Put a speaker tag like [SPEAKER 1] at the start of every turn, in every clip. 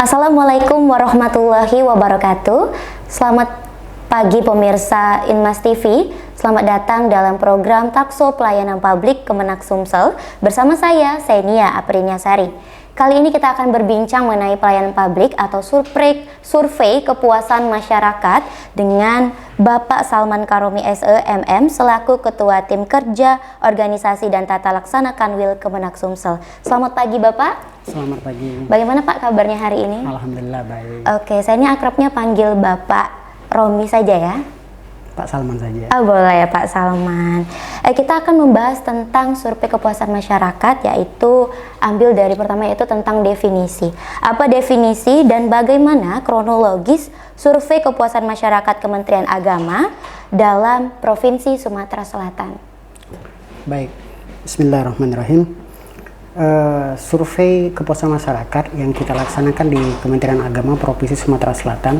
[SPEAKER 1] Assalamualaikum warahmatullahi wabarakatuh. Selamat pagi pemirsa Inmas TV. Selamat datang dalam program Takso Pelayanan Publik Kemenak Sumsel bersama saya Senia Aprinyasari. Kali ini kita akan berbincang mengenai pelayanan publik atau survei kepuasan masyarakat dengan Bapak Salman Karomi SE MM selaku Ketua Tim Kerja Organisasi dan Tata Laksana Kanwil Kemenak Sumsel. Selamat pagi Bapak.
[SPEAKER 2] Selamat pagi.
[SPEAKER 1] Bagaimana Pak kabarnya hari ini?
[SPEAKER 2] Alhamdulillah baik.
[SPEAKER 1] Oke, saya ini akrabnya panggil Bapak Romi saja ya?
[SPEAKER 2] Pak Salman saja.
[SPEAKER 1] Oh, boleh ya Pak Salman. Kita akan membahas tentang survei kepuasan masyarakat, yaitu ambil dari pertama yaitu tentang definisi. Apa definisi dan bagaimana kronologis survei kepuasan masyarakat Kementerian Agama dalam Provinsi Sumatera Selatan?
[SPEAKER 2] Baik, bismillahirrahmanirrahim. Survei kepuasan masyarakat yang kita laksanakan di Kementerian Agama Provinsi Sumatera Selatan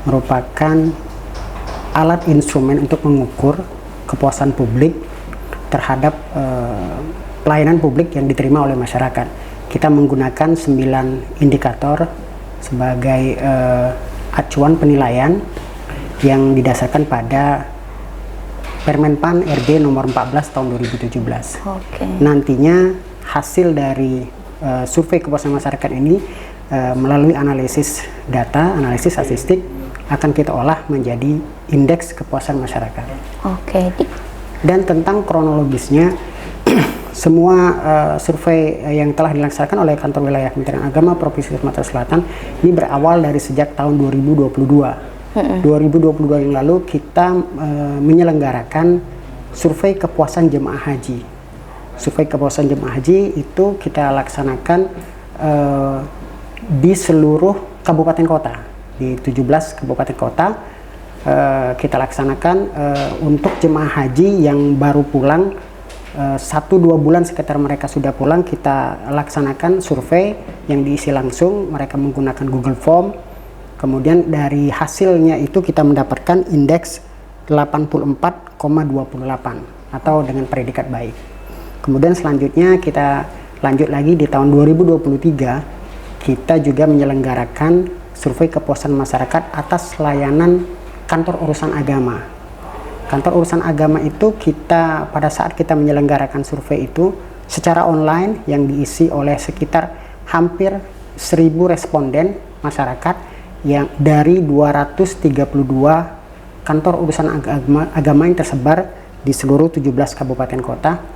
[SPEAKER 2] merupakan alat instrumen untuk mengukur kepuasan publik terhadap pelayanan publik yang diterima oleh masyarakat. Kita menggunakan 9 indikator sebagai acuan penilaian yang didasarkan pada Permenpan RB nomor 14 tahun 2017.
[SPEAKER 1] Oke.
[SPEAKER 2] Nantinya hasil dari survei kepuasan masyarakat ini melalui analisis data, analisis statistik akan kita olah menjadi indeks kepuasan masyarakat.
[SPEAKER 1] Oke.
[SPEAKER 2] Dan tentang kronologisnya, semua survei yang telah dilaksanakan oleh Kantor Wilayah Kementerian Agama Provinsi Sumatera Selatan ini berawal dari sejak tahun 2022. 2022 yang lalu kita menyelenggarakan survei kepuasan jemaah haji. Survei kepuasan jemaah haji itu kita laksanakan di seluruh kabupaten kota, di 17 kabupaten kota. Kita laksanakan untuk jemaah haji yang baru pulang 1-2 bulan sekitar mereka sudah pulang, kita laksanakan survei yang diisi langsung, mereka menggunakan Google Form. Kemudian dari hasilnya itu kita mendapatkan indeks 84,28 atau dengan predikat baik. Kemudian selanjutnya kita lanjut lagi di tahun 2023, kita juga menyelenggarakan survei kepuasan masyarakat atas layanan kantor urusan agama. Kantor urusan agama itu kita pada saat kita menyelenggarakan survei itu secara online yang diisi oleh sekitar hampir 1.000 responden masyarakat yang dari 232 kantor urusan agama yang tersebar di seluruh 17 kabupaten kota.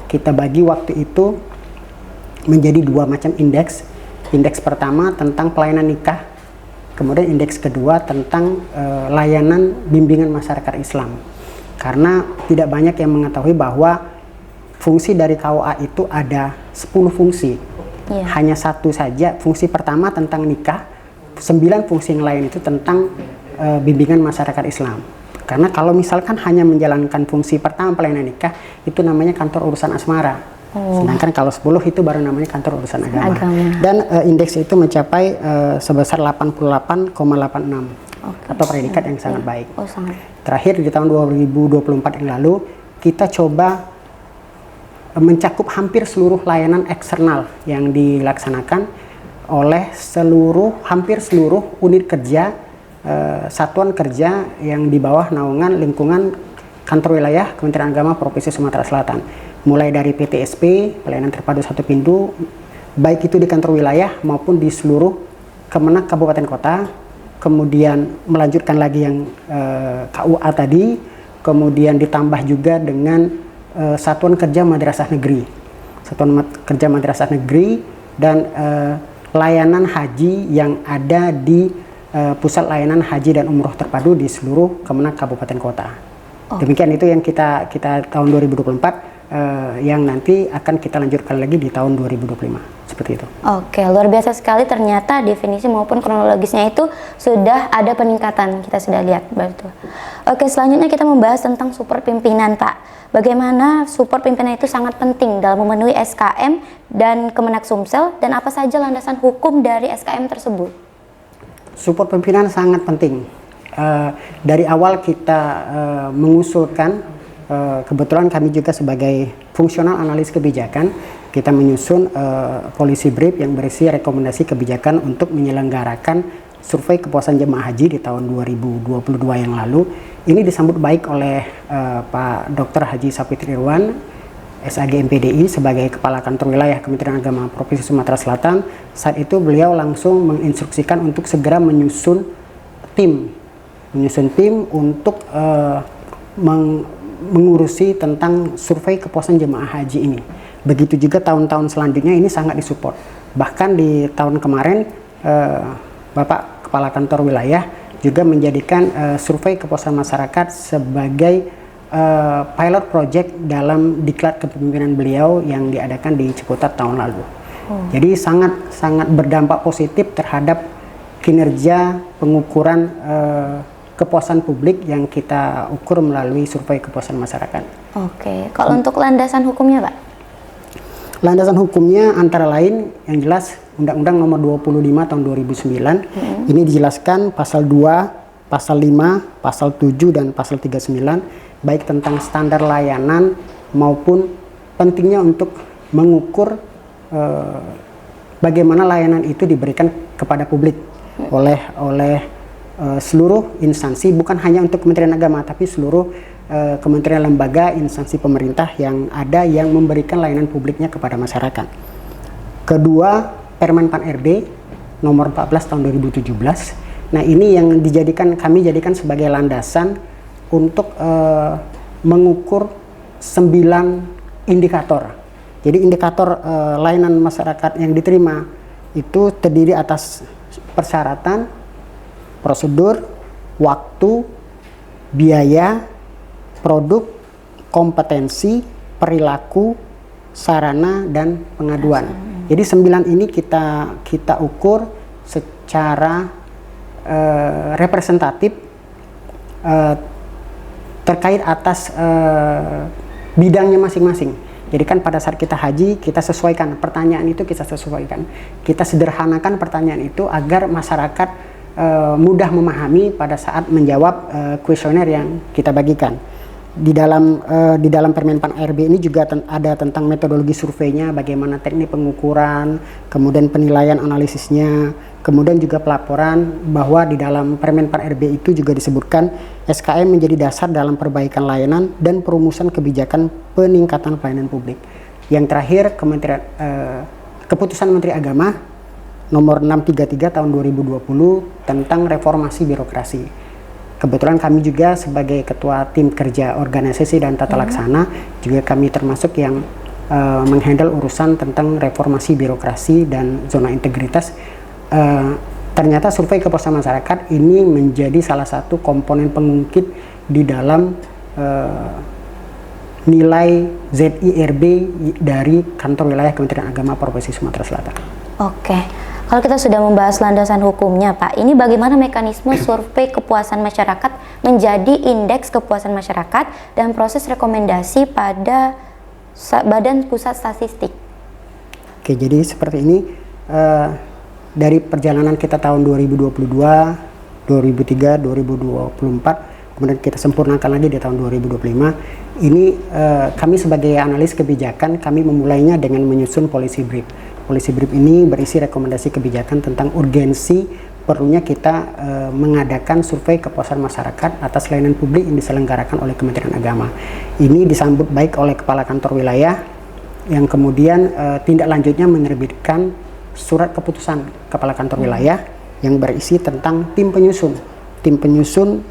[SPEAKER 2] Kita bagi waktu itu menjadi 2 macam indeks. Indeks pertama tentang pelayanan nikah, kemudian indeks kedua tentang layanan bimbingan masyarakat Islam. Karena tidak banyak yang mengetahui bahwa fungsi dari KUA itu ada 10 fungsi. Hanya satu saja, fungsi pertama tentang nikah, 9 fungsi yang lain itu tentang bimbingan masyarakat Islam. Karena kalau misalkan hanya menjalankan fungsi pertama pelayanan nikah, itu namanya kantor urusan asmara. Sedangkan kalau 10 itu baru namanya kantor urusan agama. Dan indeks itu mencapai sebesar 88,86 atau predikat yang sangat baik. Terakhir di tahun 2024 yang lalu, kita coba mencakup hampir seluruh layanan eksternal yang dilaksanakan oleh hampir seluruh unit kerja, satuan kerja yang di bawah naungan lingkungan Kantor Wilayah Kementerian Agama Provinsi Sumatera Selatan. Mulai dari PTSP, Pelayanan Terpadu Satu Pintu, baik itu di kantor wilayah maupun di seluruh Kemenak Kabupaten Kota, kemudian melanjutkan lagi yang KUA tadi, kemudian ditambah juga dengan Satuan Kerja Madrasah Negeri, Satuan Kerja Madrasah Negeri, dan layanan haji yang ada di Pusat Layanan Haji dan Umroh Terpadu di seluruh Kemenak Kabupaten Kota. Demikian itu yang kita tahun 2024, yang nanti akan kita lanjutkan lagi di tahun 2025, seperti itu. Oke,
[SPEAKER 1] luar biasa sekali, ternyata definisi maupun kronologisnya itu sudah ada peningkatan, kita sudah lihat. Betul. Oke, selanjutnya kita membahas tentang support pimpinan Pak. Bagaimana support pimpinan itu sangat penting dalam memenuhi SKM dan Kemenak Sumsel, dan apa saja landasan hukum dari SKM tersebut?
[SPEAKER 2] Support pimpinan sangat penting. Dari awal kita mengusulkan, kebetulan kami juga sebagai fungsional analis kebijakan, kita menyusun policy brief yang berisi rekomendasi kebijakan untuk menyelenggarakan survei kepuasan jemaah haji di tahun 2022 yang lalu. Ini disambut baik oleh Pak Dr. Haji Sapitri Irwan, SAG MPDI sebagai Kepala Kantor Wilayah Kementerian Agama Provinsi Sumatera Selatan. Saat itu beliau langsung menginstruksikan untuk segera menyusun tim untuk mengurusi tentang survei kepuasan jemaah haji ini. Begitu juga tahun-tahun selanjutnya ini sangat disupport. Bahkan di tahun kemarin Bapak Kepala Kantor Wilayah juga menjadikan survei kepuasan masyarakat sebagai pilot project dalam diklat kepemimpinan beliau yang diadakan di Ciputat tahun lalu. Jadi sangat berdampak positif terhadap kinerja pengukuran kepuasan publik yang kita ukur melalui survei kepuasan masyarakat.
[SPEAKER 1] Oke, kalau untuk landasan hukumnya, Pak?
[SPEAKER 2] Landasan hukumnya antara lain yang jelas Undang-Undang Nomor 25 Tahun 2009. Ini dijelaskan pasal 2, pasal 5, pasal 7 dan pasal 39 baik tentang standar layanan maupun pentingnya untuk mengukur bagaimana layanan itu diberikan kepada publik oleh seluruh instansi, bukan hanya untuk Kementerian Agama tapi seluruh kementerian, lembaga, instansi pemerintah yang ada yang memberikan layanan publiknya kepada masyarakat. Kedua, Permen Pan RB nomor 14 tahun 2017. Nah, ini yang kami jadikan sebagai landasan untuk mengukur 9 indikator. Jadi indikator layanan masyarakat yang diterima itu terdiri atas persyaratan, prosedur, waktu, biaya, produk, kompetensi, perilaku, sarana, dan pengaduan. Jadi 9 ini kita ukur secara representatif terkait atas bidangnya masing-masing. Jadi kan pada saat kita haji, kita sesuaikan pertanyaan itu, kita sederhanakan pertanyaan itu agar masyarakat mudah memahami pada saat menjawab kuesioner yang kita bagikan. Di dalam Permen Pan RB ini juga ada tentang metodologi surveinya, bagaimana teknik pengukuran, kemudian penilaian analisisnya, kemudian juga pelaporan, bahwa di dalam Permen Pan RB itu juga disebutkan SKM menjadi dasar dalam perbaikan layanan dan perumusan kebijakan peningkatan pelayanan publik. Yang terakhir, Keputusan Menteri Agama nomor 633 tahun 2020 tentang reformasi birokrasi. Kebetulan kami juga sebagai ketua tim kerja organisasi dan tata laksana juga kami termasuk yang menghandle urusan tentang reformasi birokrasi dan zona integritas. Ternyata survei kepuasan masyarakat ini menjadi salah satu komponen pengungkit di dalam nilai ZIRB dari Kantor Wilayah Kementerian Agama Provinsi Sumatera Selatan.
[SPEAKER 1] Oke. Kalau kita sudah membahas landasan hukumnya, Pak, ini bagaimana mekanisme survei kepuasan masyarakat menjadi indeks kepuasan masyarakat dan proses rekomendasi pada Badan Pusat Statistik?
[SPEAKER 2] Oke, jadi seperti ini dari perjalanan kita tahun 2022, 2003, 2024, kemudian kita sempurnakan lagi di tahun 2025. Ini kami sebagai analis kebijakan, kami memulainya dengan menyusun policy brief. Policy brief ini berisi rekomendasi kebijakan tentang urgensi perlunya kita mengadakan survei kepuasan masyarakat atas layanan publik yang diselenggarakan oleh Kementerian Agama. Ini disambut baik oleh Kepala Kantor Wilayah yang kemudian tindak lanjutnya menerbitkan surat keputusan Kepala Kantor Wilayah yang berisi tentang tim penyusun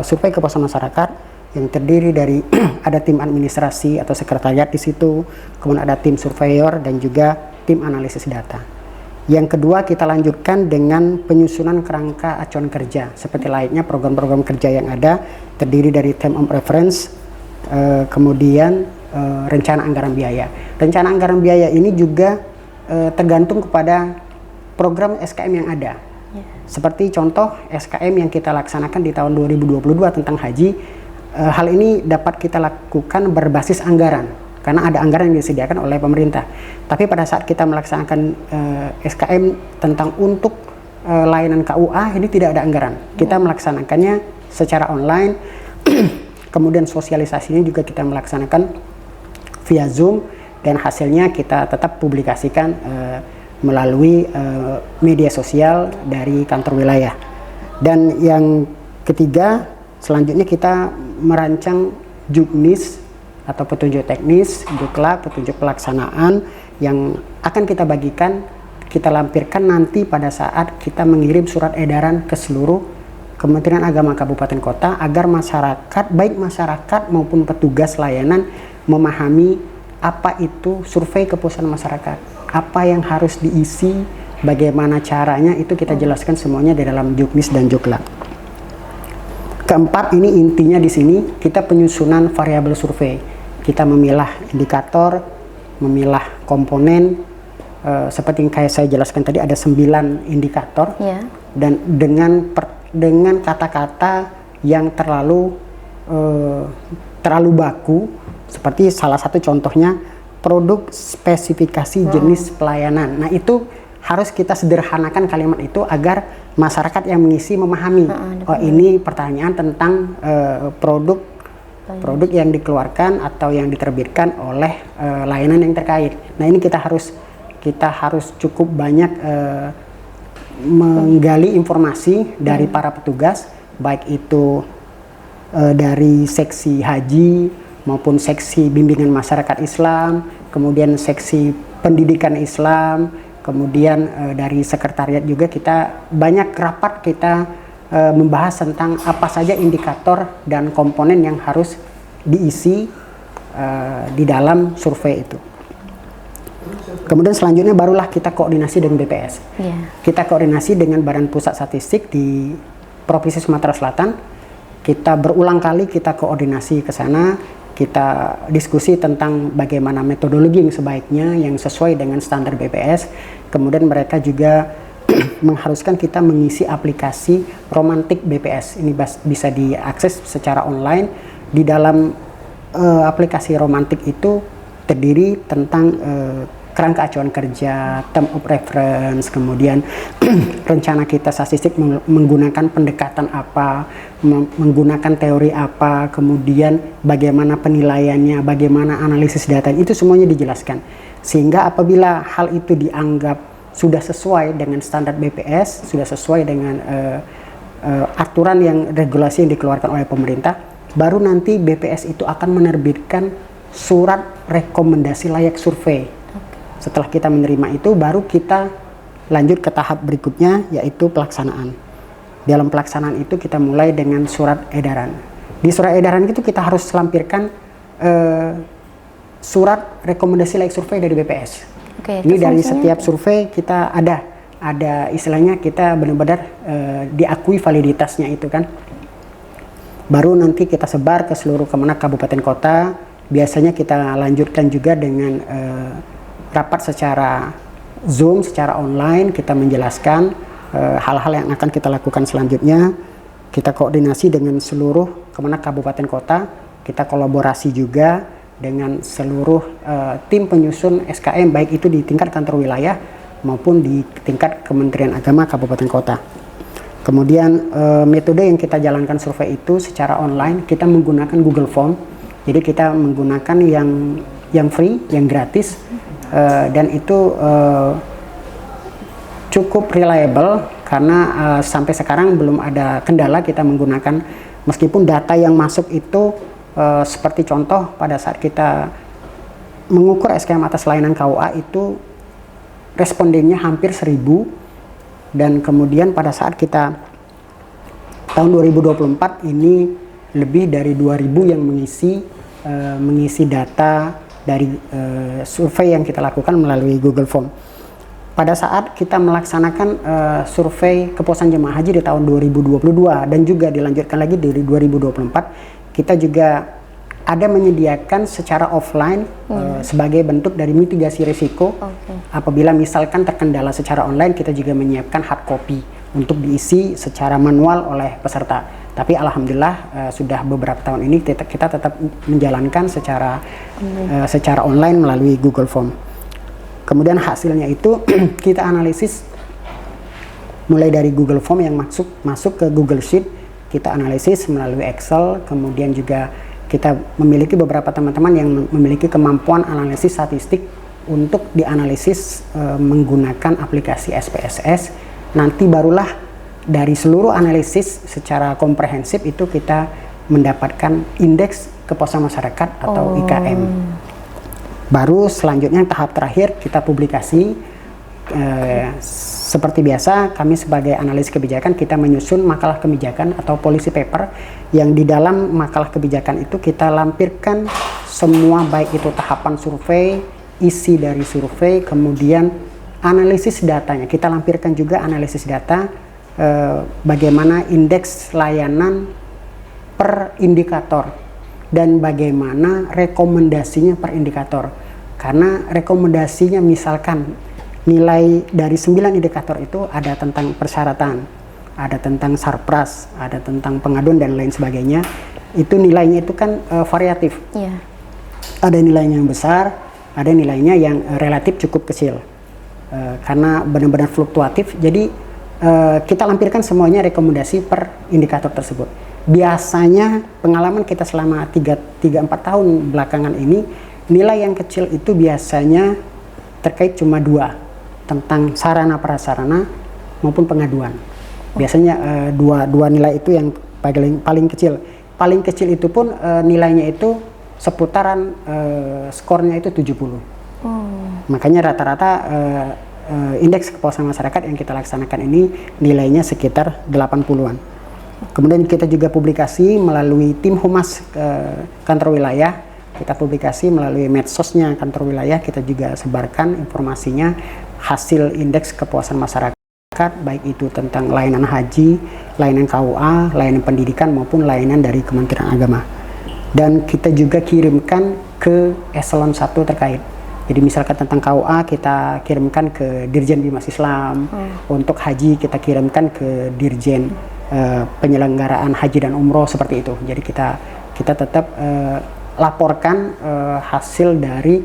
[SPEAKER 2] survei kepuasan masyarakat yang terdiri dari ada tim administrasi atau sekretariat di situ, kemudian ada tim surveyor dan juga tim analisis data. Yang kedua, kita lanjutkan dengan penyusunan kerangka acuan kerja seperti layaknya program-program kerja yang ada, terdiri dari term of reference, kemudian rencana anggaran biaya. Rencana anggaran biaya ini juga tergantung kepada program SKM yang ada. Seperti contoh SKM yang kita laksanakan di tahun 2022 tentang haji, hal ini dapat kita lakukan berbasis anggaran karena ada anggaran yang disediakan oleh pemerintah. Tapi pada saat kita melaksanakan SKM tentang untuk layanan KUA, ini tidak ada anggaran. Kita melaksanakannya secara online, kemudian sosialisasinya juga kita melaksanakan via Zoom, dan hasilnya kita tetap publikasikan melalui media sosial dari kantor wilayah. Dan yang ketiga, selanjutnya kita merancang juknis atau petunjuk teknis, juklak, petunjuk pelaksanaan yang akan kita bagikan, kita lampirkan nanti pada saat kita mengirim surat edaran ke seluruh Kementerian Agama Kabupaten Kota agar masyarakat, baik masyarakat maupun petugas layanan memahami apa itu survei kepuasan masyarakat, apa yang harus diisi, bagaimana caranya, itu kita jelaskan semuanya di dalam juknis dan juklak. Keempat, ini intinya di sini kita penyusunan variabel survei. Kita memilah indikator, memilah komponen, seperti yang kayak saya jelaskan tadi ada 9 indikator, dan dengan kata-kata yang terlalu baku, seperti salah satu contohnya produk spesifikasi jenis pelayanan. Nah, itu harus kita sederhanakan kalimat itu agar masyarakat yang mengisi memahami, oh ini pertanyaan tentang produk yang dikeluarkan atau yang diterbitkan oleh layanan yang terkait. Nah, ini kita harus cukup banyak menggali informasi dari para petugas, baik itu dari seksi haji maupun seksi bimbingan masyarakat Islam, kemudian seksi pendidikan Islam, kemudian dari sekretariat juga kita banyak rapat kita membahas tentang apa saja indikator dan komponen yang harus diisi di dalam survei itu. Kemudian selanjutnya barulah kita koordinasi dengan BPS. Kita koordinasi dengan Badan Pusat Statistik di Provinsi Sumatera Selatan. Kita berulang kali kita koordinasi ke sana, kita diskusi tentang bagaimana metodologi yang sebaiknya yang sesuai dengan standar BPS. Kemudian mereka juga mengharuskan kita mengisi aplikasi Romantik BPS. Ini bisa diakses secara online. Di dalam aplikasi Romantik itu terdiri tentang kerangka acuan kerja, term of reference, kemudian rencana kita statistik menggunakan pendekatan apa, menggunakan teori apa, kemudian bagaimana penilaiannya, bagaimana analisis data, itu semuanya dijelaskan. Sehingga apabila hal itu dianggap sudah sesuai dengan standar BPS, sudah sesuai dengan aturan yang regulasi yang dikeluarkan oleh pemerintah, baru nanti BPS itu akan menerbitkan surat rekomendasi layak survei. Setelah kita menerima itu, baru kita lanjut ke tahap berikutnya, yaitu pelaksanaan. Dalam pelaksanaan itu kita mulai dengan surat edaran. Di surat edaran itu kita harus lampirkan surat rekomendasi layak survei dari BPS. Ini dari setiap survei kita ada istilahnya, kita benar-benar diakui validitasnya itu kan. Baru nanti kita sebar ke seluruh Kemenak Kabupaten Kota. Biasanya kita lanjutkan juga dengan rapat secara Zoom, secara online, kita menjelaskan hal-hal yang akan kita lakukan selanjutnya. Kita koordinasi dengan seluruh Kemenak Kabupaten Kota, kita kolaborasi juga dengan seluruh tim penyusun SKM, baik itu di tingkat kantor wilayah maupun di tingkat Kementerian Agama Kabupaten Kota. Kemudian metode yang kita jalankan survei itu secara online, kita menggunakan Google Form. Jadi kita menggunakan yang free, yang gratis, dan itu cukup reliable karena sampai sekarang belum ada kendala kita menggunakan, meskipun data yang masuk itu seperti contoh pada saat kita mengukur SKM atas layanan KUA itu respondennya hampir 1.000, dan kemudian pada saat kita tahun 2024 ini lebih dari 2.000 yang mengisi data dari survei yang kita lakukan melalui Google Form. Pada saat kita melaksanakan survei kepuasan jemaah haji di tahun 2022 dan juga dilanjutkan lagi dari 2024, kita juga ada menyediakan secara offline sebagai bentuk dari mitigasi risiko. Apabila misalkan terkendala secara online, kita juga menyiapkan hard copy untuk diisi secara manual oleh peserta. Tapi alhamdulillah sudah beberapa tahun ini kita tetap menjalankan secara online melalui Google Form. Kemudian hasilnya itu kita analisis mulai dari Google Form yang masuk ke Google Sheet, kita analisis melalui Excel, kemudian juga kita memiliki beberapa teman-teman yang memiliki kemampuan analisis statistik untuk dianalisis menggunakan aplikasi SPSS. Nanti barulah dari seluruh analisis secara komprehensif itu kita mendapatkan indeks kepuasan masyarakat atau IKM. Baru selanjutnya tahap terakhir kita publikasi. Seperti biasa kami sebagai analis kebijakan kita menyusun makalah kebijakan atau policy paper yang di dalam makalah kebijakan itu kita lampirkan semua baik itu tahapan survei, isi dari survei, kemudian analisis datanya. Kita lampirkan juga analisis data bagaimana indeks layanan per indikator dan bagaimana rekomendasinya per indikator. Karena rekomendasinya misalkan nilai dari 9 indikator itu ada tentang persyaratan, ada tentang sarpras, ada tentang pengaduan dan lain sebagainya. Itu nilainya itu kan variatif.
[SPEAKER 1] Yeah.
[SPEAKER 2] Ada nilainya yang besar, ada nilainya yang relatif cukup kecil. Karena benar-benar fluktuatif, jadi kita lampirkan semuanya rekomendasi per indikator tersebut. Biasanya pengalaman kita selama 3-4 tahun belakangan ini, nilai yang kecil itu biasanya terkait cuma 2, tentang sarana prasarana maupun pengaduan. Biasanya dua nilai itu yang paling kecil. Paling kecil itu pun nilainya itu seputaran skornya itu 70. Makanya rata-rata indeks kepuasan masyarakat yang kita laksanakan ini nilainya sekitar 80-an. Kemudian kita juga publikasi melalui tim humas kantor wilayah. Kita publikasi melalui medsosnya kantor wilayah, kita juga sebarkan informasinya hasil indeks kepuasan masyarakat, baik itu tentang layanan haji, layanan KUA, layanan pendidikan maupun layanan dari Kementerian Agama. Dan kita juga kirimkan ke eselon 1 terkait. Jadi misalkan tentang KUA kita kirimkan ke Dirjen Bimas Islam, untuk haji kita kirimkan ke Dirjen penyelenggaraan haji dan umroh seperti itu. Jadi kita tetap laporkan hasil dari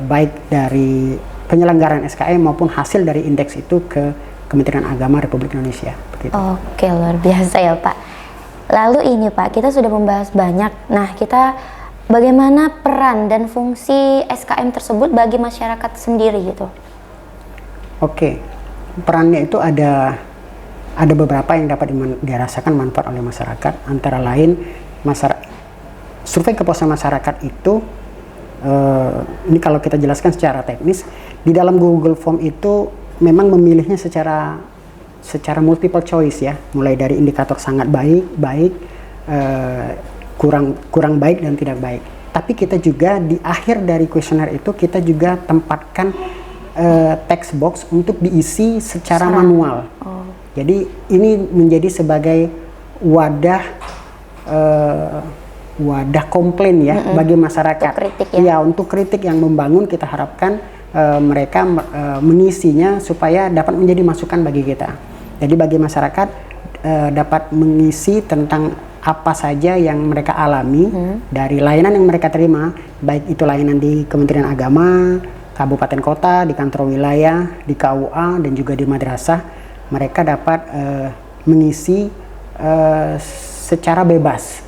[SPEAKER 2] baik dari penyelenggaraan SKM maupun hasil dari indeks itu ke Kementerian Agama Republik Indonesia. Begitu.
[SPEAKER 1] Oke, luar biasa ya Pak. Lalu ini Pak, kita sudah membahas banyak. Nah, kita bagaimana peran dan fungsi SKM tersebut bagi masyarakat sendiri gitu? Oke,
[SPEAKER 2] perannya itu ada beberapa yang dapat dirasakan manfaat oleh masyarakat. Antara lain survei kepuasan masyarakat itu ini kalau kita jelaskan secara teknis, di dalam Google Form itu memang memilihnya secara multiple choice ya, mulai dari indikator sangat baik, kurang baik dan tidak baik. Tapi kita juga di akhir dari kuesioner itu kita juga tempatkan text box untuk diisi secara manual. Jadi ini menjadi sebagai wadah komplain ya bagi masyarakat.
[SPEAKER 1] Untuk kritik ya.
[SPEAKER 2] Untuk kritik yang membangun, kita harapkan mereka mengisinya supaya dapat menjadi masukan bagi kita. Jadi bagi masyarakat dapat mengisi tentang apa saja yang mereka alami dari layanan yang mereka terima, baik itu layanan di Kementerian Agama, kabupaten kota, di kantor wilayah, di KUA dan juga di madrasah. Mereka dapat mengisi secara bebas.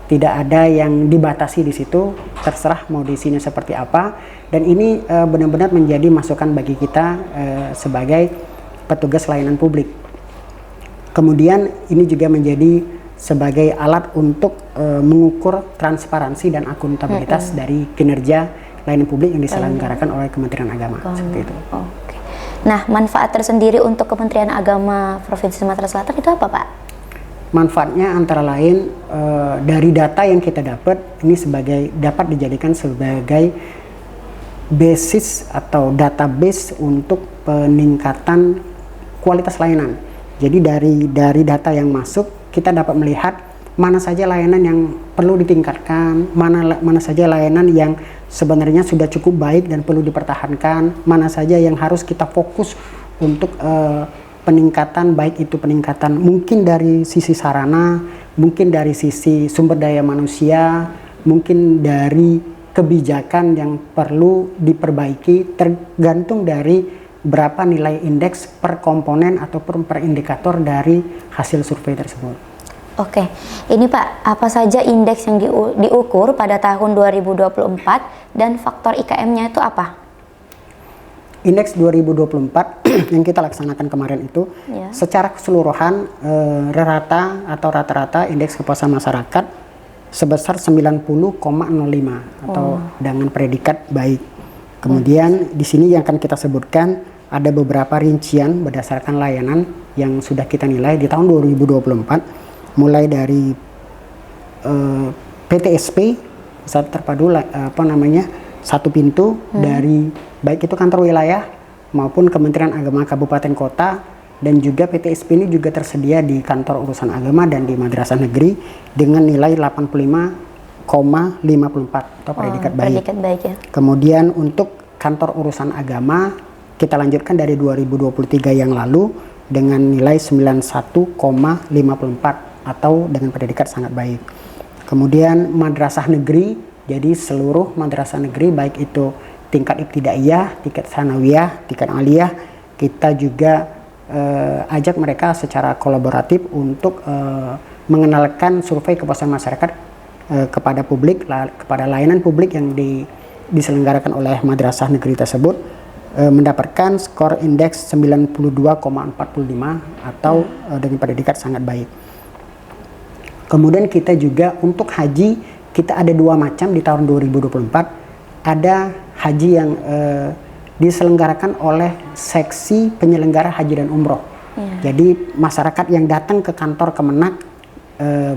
[SPEAKER 2] Tidak ada yang dibatasi di situ, terserah mau diisinya seperti apa. Dan ini benar-benar menjadi masukan bagi kita sebagai petugas layanan publik. Kemudian ini juga menjadi sebagai alat untuk mengukur transparansi dan akuntabilitas dari kinerja layanan publik yang diselenggarakan oleh Kementerian Agama. Seperti itu.
[SPEAKER 1] Oke. Nah, manfaat tersendiri untuk Kementerian Agama Provinsi Sumatera Selatan itu apa, Pak?
[SPEAKER 2] Manfaatnya antara lain dari data yang kita dapat ini dapat dijadikan sebagai basis atau database untuk peningkatan kualitas layanan. Jadi dari data yang masuk kita dapat melihat mana saja layanan yang perlu ditingkatkan, mana saja layanan yang sebenarnya sudah cukup baik dan perlu dipertahankan, mana saja yang harus kita fokus untuk peningkatan, baik itu peningkatan mungkin dari sisi sarana, mungkin dari sisi sumber daya manusia, mungkin dari kebijakan yang perlu diperbaiki, tergantung dari berapa nilai indeks per komponen ataupun per indikator dari hasil survei tersebut.
[SPEAKER 1] Oke, ini Pak, apa saja indeks yang diukur pada tahun 2024 dan faktor IKM-nya itu apa?
[SPEAKER 2] Indeks 2024 yang kita laksanakan kemarin itu secara keseluruhan rata-rata indeks kepuasan masyarakat sebesar 90,05 atau dengan predikat baik. Kemudian di sini yang akan kita sebutkan ada beberapa rincian berdasarkan layanan yang sudah kita nilai di tahun 2024, mulai dari PTSP, pusat terpadu satu pintu dari baik itu kantor wilayah maupun Kementerian Agama Kabupaten Kota, dan juga PTSP ini juga tersedia di kantor urusan agama dan di madrasah negeri dengan nilai 85,54 atau predikat baik.
[SPEAKER 1] Predikat baik ya.
[SPEAKER 2] Kemudian untuk kantor urusan agama kita lanjutkan dari 2023 yang lalu dengan nilai 91,54 atau dengan predikat sangat baik. Kemudian madrasah negeri, jadi seluruh madrasah negeri baik itu tingkat ibtidaiyah, tingkat sanawiyah, tingkat aliyah, kita juga ajak mereka secara kolaboratif untuk mengenalkan survei kepuasan masyarakat kepada publik, kepada layanan publik yang diselenggarakan oleh madrasah negeri tersebut, mendapatkan skor indeks 92,45 atau dengan predikat sangat baik. Kemudian kita juga untuk haji, kita ada dua macam di tahun 2024. Ada haji yang diselenggarakan oleh seksi penyelenggara haji dan umroh. Jadi masyarakat yang datang ke kantor Kemenak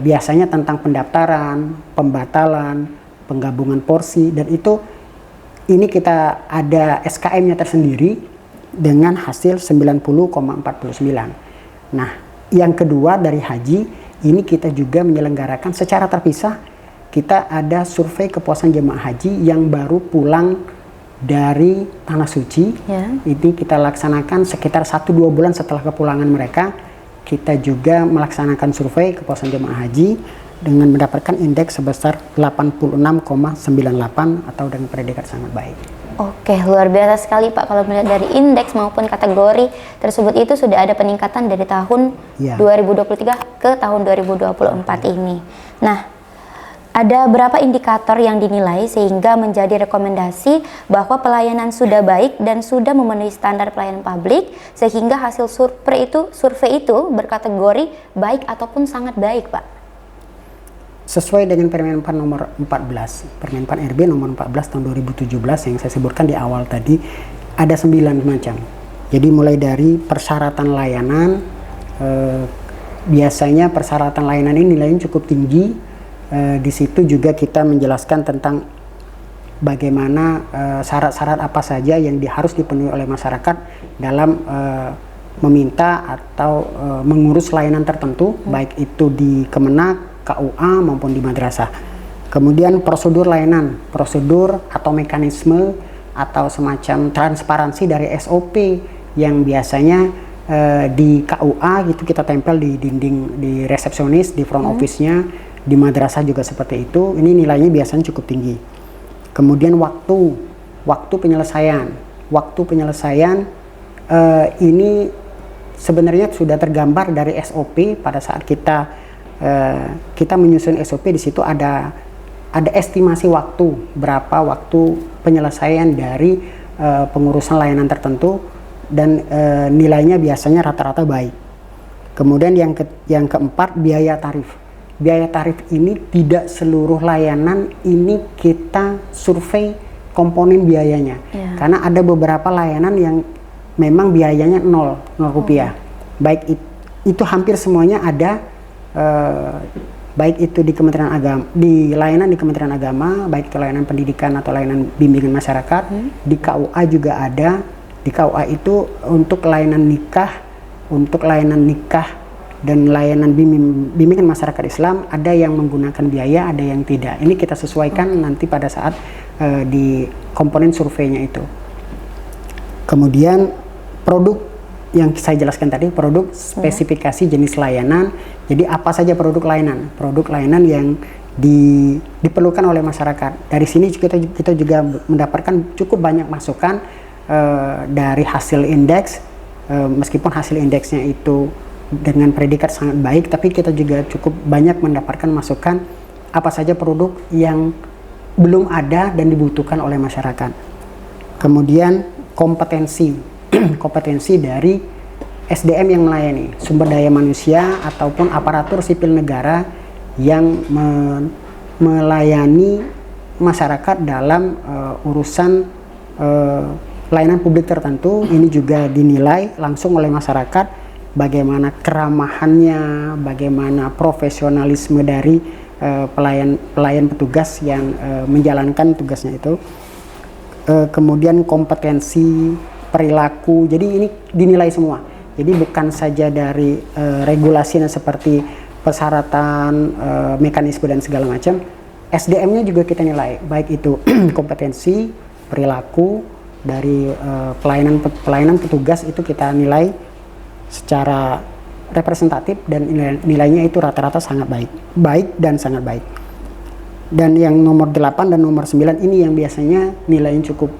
[SPEAKER 2] biasanya tentang pendaftaran, pembatalan, penggabungan porsi, dan ini kita ada SKM-nya tersendiri dengan hasil 90,49. Nah, yang kedua dari haji, ini kita juga menyelenggarakan secara terpisah. Kita ada survei kepuasan jemaah haji yang baru pulang dari Tanah Suci. Ini kita laksanakan sekitar 1-2 bulan setelah kepulangan mereka. Kita juga melaksanakan survei kepuasan jemaah haji dengan mendapatkan indeks sebesar 86,98 atau dengan predikat sangat baik.
[SPEAKER 1] Oke, luar biasa sekali Pak. Kalau melihat dari indeks maupun kategori tersebut itu sudah ada peningkatan dari tahun 2023 ke tahun 2024 ini. Nah, ada berapa indikator yang dinilai sehingga menjadi rekomendasi bahwa pelayanan sudah baik dan sudah memenuhi standar pelayanan publik, sehingga hasil survei itu berkategori baik ataupun sangat baik, Pak?
[SPEAKER 2] Sesuai dengan Permenpan nomor 14, Permenpan RB nomor 14 tahun 2017 yang saya sebutkan di awal tadi, ada 9 macam. Jadi mulai dari persyaratan layanan, biasanya persyaratan layanan ini nilainya cukup tinggi. Di situ juga kita menjelaskan tentang bagaimana syarat-syarat apa saja yang harus dipenuhi oleh masyarakat dalam meminta atau mengurus layanan tertentu, baik itu di Kemenak, KUA maupun di madrasah. Kemudian prosedur layanan, prosedur atau mekanisme atau semacam transparansi dari SOP yang biasanya di KUA gitu kita tempel di dinding, di resepsionis, di front office-nya. Di madrasah juga seperti itu. Ini nilainya biasanya cukup tinggi. Kemudian waktu penyelesaian ini sebenarnya sudah tergambar dari SOP pada saat kita menyusun SOP. Di situ ada estimasi waktu, berapa waktu penyelesaian dari pengurusan layanan tertentu, dan nilainya biasanya rata-rata baik. Kemudian yang keempat, biaya tarif. Biaya tarif ini tidak seluruh layanan ini kita survei komponen biayanya, karena ada beberapa layanan yang memang biayanya 0 rupiah. Baik itu hampir semuanya ada, baik itu di Kementerian Agama, di layanan di Kementerian Agama, baik itu layanan pendidikan atau layanan bimbingan masyarakat. Di KUA juga ada. Di KUA itu untuk layanan nikah dan layanan bimbingan masyarakat Islam, ada yang menggunakan biaya, ada yang tidak. Ini kita sesuaikan nanti pada saat di komponen surveinya itu. Kemudian produk yang saya jelaskan tadi, produk spesifikasi jenis layanan. Jadi apa saja produk layanan? Produk layanan yang diperlukan oleh masyarakat. Dari sini kita juga mendapatkan cukup banyak masukan dari hasil indeks, meskipun hasil indeksnya itu dengan predikat sangat baik, tapi kita juga cukup banyak mendapatkan masukan apa saja produk yang belum ada dan dibutuhkan oleh masyarakat. Kemudian kompetensi kompetensi dari SDM yang melayani, sumber daya manusia ataupun aparatur sipil negara yang melayani masyarakat dalam urusan pelayanan publik tertentu. Ini juga dinilai langsung oleh masyarakat, bagaimana keramahannya, bagaimana profesionalisme dari pelayan petugas yang menjalankan tugasnya itu. Kemudian kompetensi, perilaku, jadi ini dinilai semua. Jadi bukan saja dari regulasinya seperti persyaratan, mekanisme dan segala macam, SDM-nya juga kita nilai, baik itu kompetensi, perilaku dari pelayanan petugas itu kita nilai secara representatif dan nilainya itu rata-rata sangat baik dan sangat baik. Dan yang nomor 8 dan nomor 9 ini yang biasanya nilainya cukup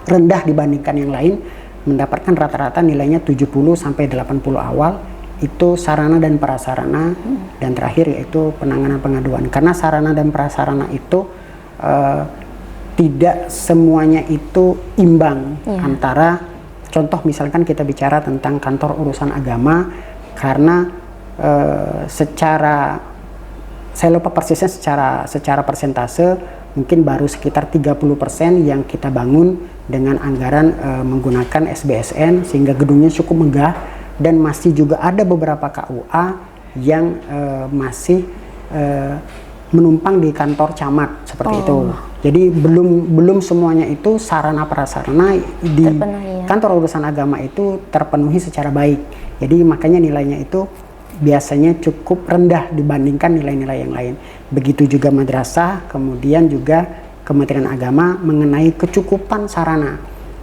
[SPEAKER 2] rendah dibandingkan yang lain, mendapatkan rata-rata nilainya 70 sampai 80 awal, itu sarana dan prasarana, dan terakhir yaitu penanganan pengaduan. Karena sarana dan prasarana itu tidak semuanya itu imbang antara, contoh misalkan kita bicara tentang kantor urusan agama, karena saya lupa persisnya secara persentase, mungkin baru sekitar 30% yang kita bangun dengan anggaran menggunakan SBSN, sehingga gedungnya cukup megah, dan masih juga ada beberapa KUA yang masih menumpang di kantor camat seperti itu. Jadi belum semuanya itu sarana prasarana di kantor urusan agama itu terpenuhi secara baik. Jadi makanya nilainya itu biasanya cukup rendah dibandingkan nilai-nilai yang lain. Begitu juga madrasah, kemudian juga Kementerian Agama mengenai kecukupan sarana.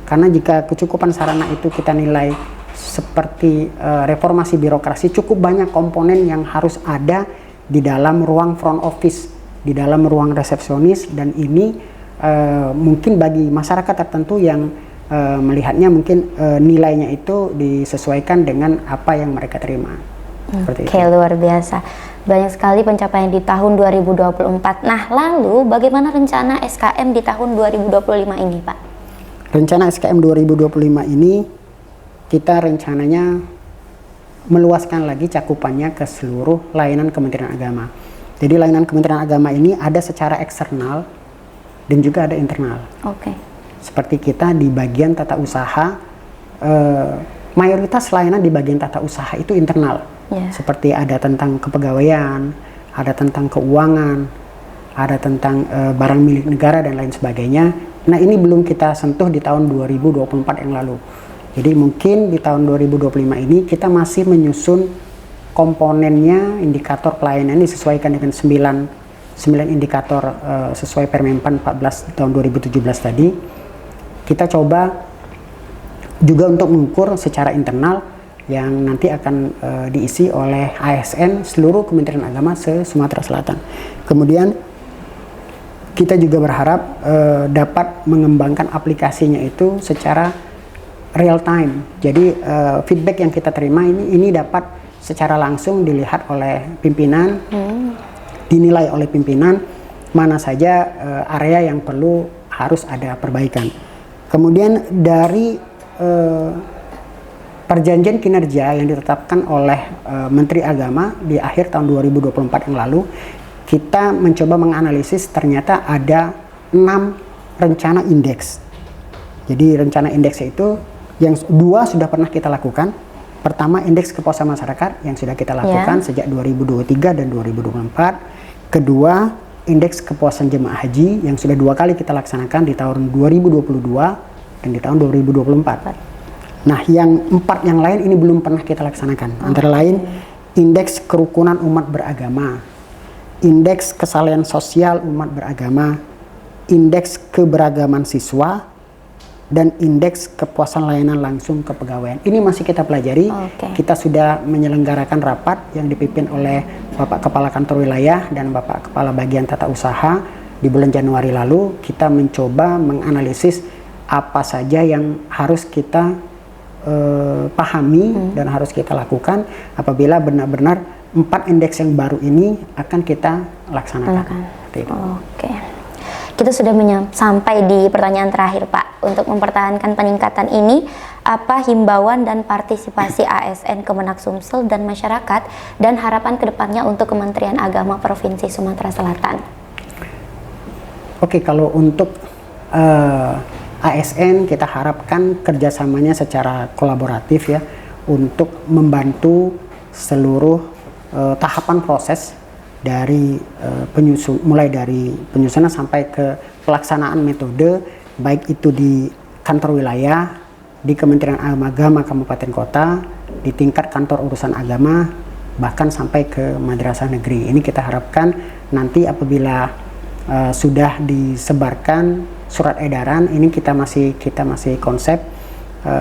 [SPEAKER 2] Karena jika kecukupan sarana itu kita nilai seperti reformasi birokrasi, cukup banyak komponen yang harus ada di dalam ruang front office, di dalam ruang resepsionis, dan ini mungkin bagi masyarakat tertentu yang melihatnya mungkin nilainya itu disesuaikan dengan apa yang mereka terima. Oke,
[SPEAKER 1] luar biasa. Banyak sekali pencapaian di tahun 2024. Nah, lalu bagaimana rencana SKM di tahun 2025 ini, Pak?
[SPEAKER 2] Rencana SKM 2025 ini kita rencananya meluaskan lagi cakupannya ke seluruh layanan Kementerian Agama. Jadi layanan Kementerian Agama ini ada secara eksternal dan juga ada internal. Seperti kita di bagian tata usaha, mayoritas layanan di bagian tata usaha itu internal. Seperti ada tentang kepegawaian, ada tentang keuangan, ada tentang barang milik negara dan lain sebagainya. Nah, ini belum kita sentuh di tahun 2024 yang lalu. Jadi mungkin di tahun 2025 ini kita masih menyusun komponennya, indikator pelayanan disesuaikan dengan 9 indikator sesuai Permenpan 14 tahun 2017 tadi. Kita coba juga untuk mengukur secara internal yang nanti akan diisi oleh ASN seluruh Kementerian Agama se-Sumatera Selatan. Kemudian kita juga berharap dapat mengembangkan aplikasinya itu secara real time. Jadi feedback yang kita terima ini dapat secara langsung dilihat oleh pimpinan, dinilai oleh pimpinan mana saja area yang perlu harus ada perbaikan. Kemudian dari perjanjian kinerja yang ditetapkan oleh Menteri Agama di akhir tahun 2024 yang lalu, kita mencoba menganalisis ternyata ada 6 rencana indeks. Jadi rencana indeks itu yang 2 sudah pernah kita lakukan. Pertama, indeks kepuasan masyarakat yang sudah kita lakukan sejak 2023 dan 2024. Kedua, indeks kepuasan jemaah haji yang sudah 2 kali kita laksanakan di tahun 2022 dan di tahun 2024. Nah, yang 4 yang lain ini belum pernah kita laksanakan. Antara lain, indeks kerukunan umat beragama, indeks kesalahan sosial umat beragama, indeks keberagaman siswa, dan indeks kepuasan layanan langsung kepegawaian. Ini masih kita pelajari. Kita sudah menyelenggarakan rapat yang dipimpin oleh Bapak Kepala Kantor Wilayah dan Bapak Kepala Bagian Tata Usaha di bulan Januari lalu. Kita mencoba menganalisis apa saja yang harus kita pahami dan harus kita lakukan apabila benar-benar 4 indeks yang baru ini akan kita laksanakan.
[SPEAKER 1] Oke. Kita sudah sampai di pertanyaan terakhir, Pak. Untuk mempertahankan peningkatan ini, apa himbauan dan partisipasi ASN Kemenak Sumsel dan masyarakat dan harapan kedepannya untuk Kementerian Agama Provinsi Sumatera Selatan?
[SPEAKER 2] Oke, kalau untuk ASN kita harapkan kerjasamanya secara kolaboratif ya untuk membantu seluruh tahapan proses dari mulai dari penyusunan sampai ke pelaksanaan metode, baik itu di kantor wilayah, di Kementerian Agama Kabupaten Kota, di tingkat kantor urusan agama, bahkan sampai ke madrasah negeri. Ini kita harapkan nanti apabila sudah disebarkan surat edaran, ini kita masih konsep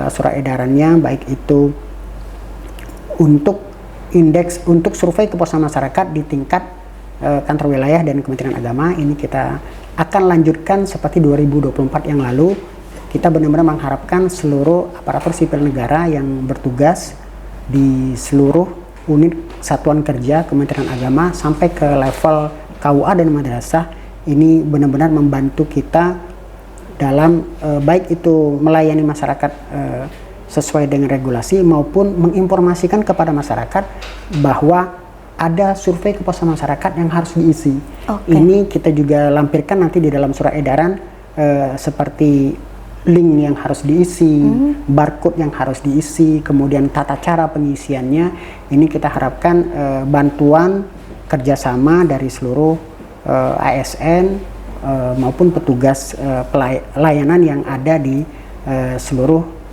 [SPEAKER 2] surat edarannya, baik itu untuk indeks untuk survei kepuasan masyarakat di tingkat kantor wilayah dan Kementerian Agama. Ini kita akan lanjutkan seperti 2024 yang lalu. Kita benar-benar mengharapkan seluruh aparatur sipil negara yang bertugas di seluruh unit satuan kerja Kementerian Agama sampai ke level KUA dan madrasah ini benar-benar membantu kita dalam baik itu melayani masyarakat sesuai dengan regulasi maupun menginformasikan kepada masyarakat bahwa ada survei kepuasan masyarakat yang harus diisi. Ini kita juga lampirkan nanti di dalam surat edaran seperti link yang harus diisi, barcode yang harus diisi, kemudian tata cara pengisiannya. Ini kita harapkan bantuan kerjasama dari seluruh ASN maupun petugas pelayanan yang ada di seluruh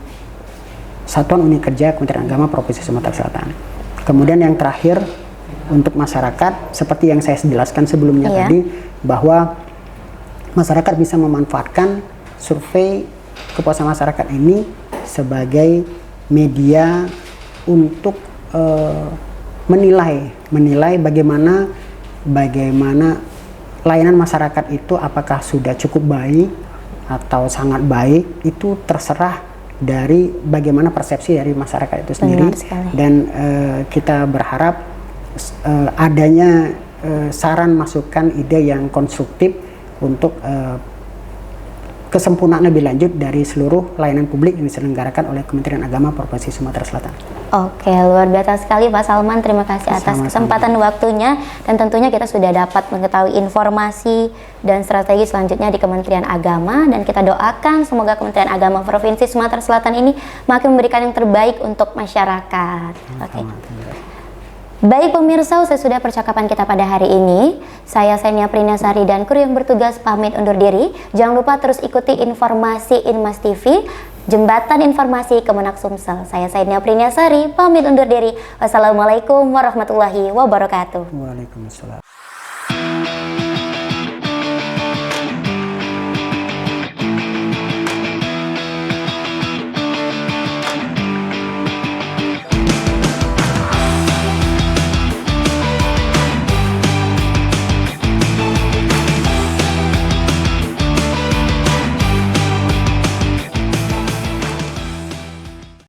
[SPEAKER 2] Satuan Unit Kerja Kementerian Agama Provinsi Sumatera Selatan. Kemudian yang terakhir untuk masyarakat, seperti yang saya jelaskan sebelumnya tadi, bahwa masyarakat bisa memanfaatkan survei kepuasan masyarakat ini sebagai media untuk menilai bagaimana layanan masyarakat itu apakah sudah cukup baik atau sangat baik, itu terserah dari bagaimana persepsi dari masyarakat itu sendiri. Dan kita berharap adanya saran, masukan, ide yang konstruktif untuk kesempurnaan lebih lanjut dari seluruh layanan publik yang diselenggarakan oleh Kementerian Agama Provinsi Sumatera Selatan.
[SPEAKER 1] Oke, luar biasa sekali Pak Salman. Terima kasih atas kesempatan waktunya, dan tentunya kita sudah dapat mengetahui informasi dan strategi selanjutnya di Kementerian Agama, dan kita doakan semoga Kementerian Agama Provinsi Sumatera Selatan ini makin memberikan yang terbaik untuk masyarakat. Oke. Baik pemirsa, usai sudah percakapan kita pada hari ini. Saya Senia Prinasari dan kru yang bertugas pamit undur diri. Jangan lupa terus ikuti informasi Inmas TV, Jembatan Informasi Kemenak Sumsel. Saya Senia Prinasari pamit undur diri. Wassalamualaikum warahmatullahi wabarakatuh.
[SPEAKER 2] Waalaikumsalam.